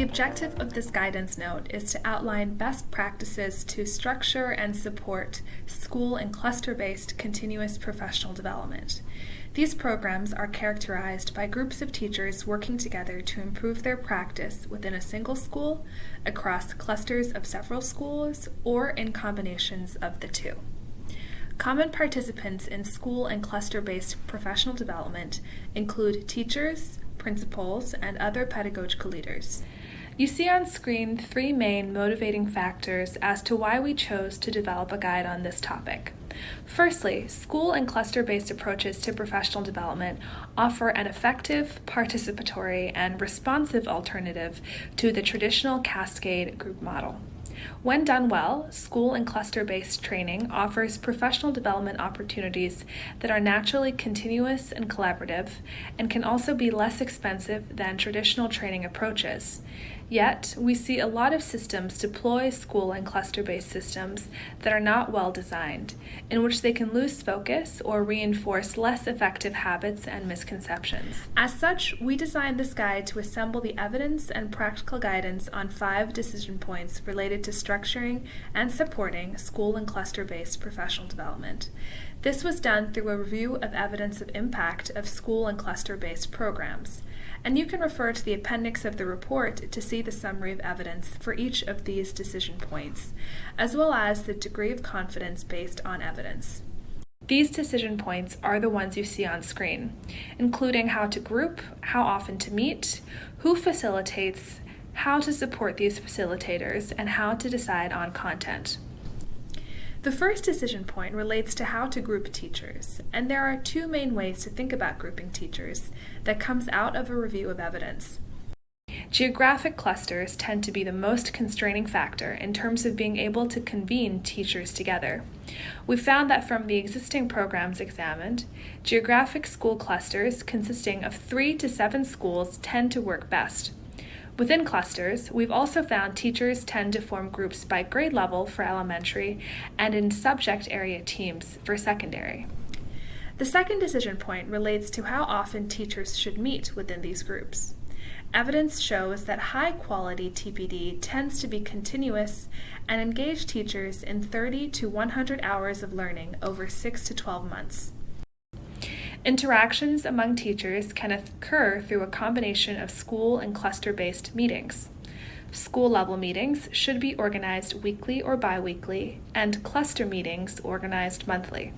The objective of this guidance note is to outline best practices to structure and support school and cluster-based continuous professional development. These programs are characterized by groups of teachers working together to improve their practice within a single school, across clusters of several schools, or in combinations of the two. Common participants in school and cluster-based professional development include teachers, principals, and other pedagogical leaders. You see on screen 3 main motivating factors as to why we chose to develop a guide on this topic. Firstly, school and cluster-based approaches to professional development offer an effective, participatory, and responsive alternative to the traditional cascade group model. When done well, school and cluster-based training offers professional development opportunities that are naturally continuous and collaborative, and can also be less expensive than traditional training approaches. Yet, we see a lot of systems deploy school and cluster-based systems that are not well designed, in which they can lose focus or reinforce less effective habits and misconceptions. As such, we designed this guide to assemble the evidence and practical guidance on 5 decision points related to structuring and supporting school and cluster-based professional development. This was done through a review of evidence of impact of school and cluster-based programs, and you can refer to the appendix of the report to see the summary of evidence for each of these decision points, as well as the degree of confidence based on evidence. These decision points are the ones you see on screen, including how to group, how often to meet, who facilitates, how to support these facilitators, and how to decide on content. The first decision point relates to how to group teachers, and there are 2 main ways to think about grouping teachers that comes out of a review of evidence. Geographic clusters tend to be the most constraining factor in terms of being able to convene teachers together. We found that from the existing programs examined, geographic school clusters consisting of 3 to 7 schools tend to work best. Within clusters, we've also found teachers tend to form groups by grade level for elementary and in subject area teams for secondary. The second decision point relates to how often teachers should meet within these groups. Evidence shows that high-quality TPD tends to be continuous and engage teachers in 30 to 100 hours of learning over 6 to 12 months. Interactions among teachers can occur through a combination of school and cluster-based meetings. School-level meetings should be organized weekly or bi-weekly, and cluster meetings organized monthly.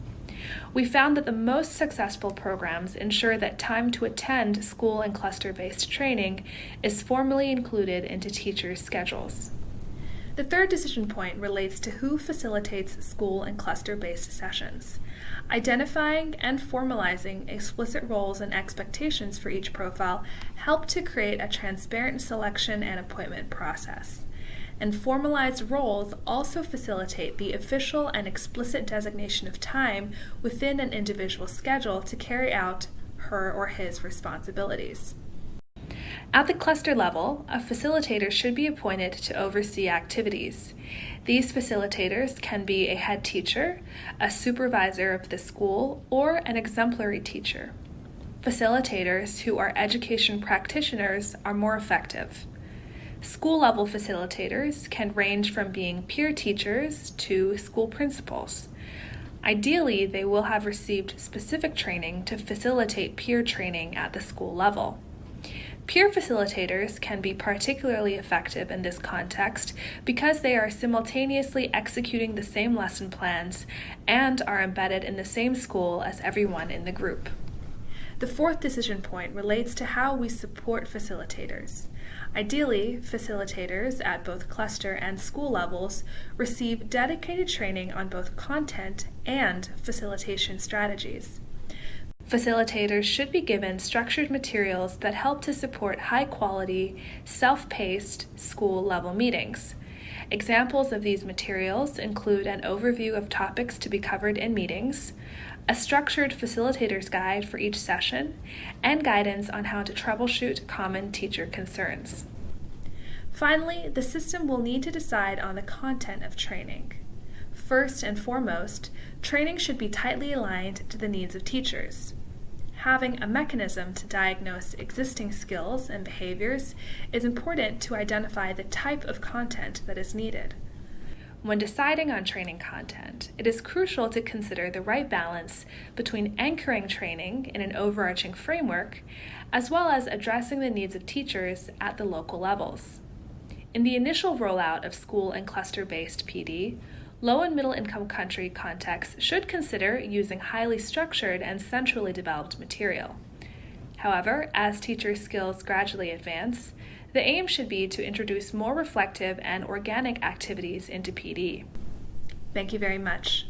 We found that the most successful programs ensure that time to attend school and cluster-based training is formally included into teachers' schedules. The third decision point relates to who facilitates school and cluster-based sessions. Identifying and formalizing explicit roles and expectations for each profile help to create a transparent selection and appointment process. And formalized roles also facilitate the official and explicit designation of time within an individual schedule to carry out her or his responsibilities. At the cluster level, a facilitator should be appointed to oversee activities. These facilitators can be a head teacher, a supervisor of the school, or an exemplary teacher. Facilitators who are education practitioners are more effective. School-level facilitators can range from being peer teachers to school principals. Ideally, they will have received specific training to facilitate peer training at the school level. Peer facilitators can be particularly effective in this context because they are simultaneously executing the same lesson plans and are embedded in the same school as everyone in the group. The fourth decision point relates to how we support facilitators. Ideally, facilitators at both cluster and school levels receive dedicated training on both content and facilitation strategies. Facilitators should be given structured materials that help to support high-quality, self-paced school-level meetings. Examples of these materials include an overview of topics to be covered in meetings, a structured facilitator's guide for each session, and guidance on how to troubleshoot common teacher concerns. Finally, the system will need to decide on the content of training. First and foremost, training should be tightly aligned to the needs of teachers. having a mechanism to diagnose existing skills and behaviors is important to identify the type of content that is needed. When deciding on training content, it is crucial to consider the right balance between anchoring training in an overarching framework, as well as addressing the needs of teachers at the local levels. In the initial rollout of school and cluster-based PD, low and middle income country contexts should consider using highly structured and centrally developed material. However, as teacher skills gradually advance, the aim should be to introduce more reflective and organic activities into PD. Thank you very much.